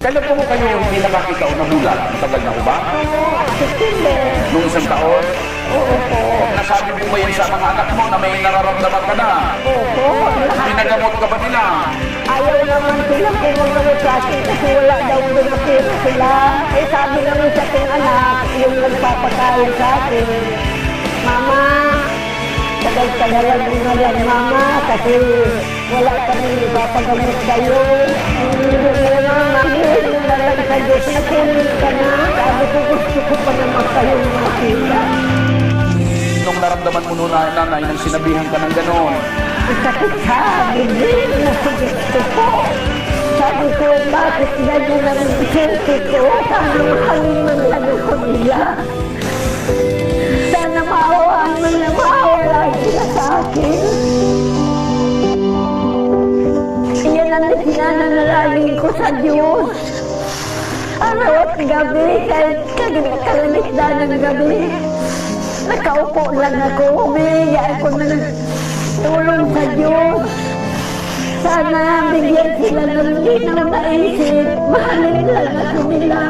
Kailan po kayo hindi nakakita o nabulag? Matagal na po ba? September. Nung isang taon? Oo po. Nasabi mo ba yun sa mga anak mo na may nararamdaman ka na? Oo. Pinagamot ka ba nila? Ayaw naman sila kung mga sa akin kasi wala daw pinapira sila. Eh sabi naman sa aking anak, yung nagpapakain sa akin, Mama, tagal-tagalan mo na yan, Mama, kasi wala kami ipapagamot kayo. Hindi na Mama, hindi na lang sa Diyos na kunin ka na. Sabi ko, gusto ko pa naman kayong makita. Nung naramdaman mo noon nanay nang sinabihan ka ng gano'n? Ang sakit sa bibig na gusto ko. Sabi ko, bakit ganyan ang senti ko? Sana mahalin man lang ako nila. Sana maawaan man lang maawala sila sa akin. Iyan ang sinananalangin ko sa Diyos. Araw at gabi, kahit kalalisdan ng gabi. Nakaupo lang ako, humihingi ako ng tulong sa Diyos. Sana bigyan sila ng linaw na isip, mahalin lang ako nila.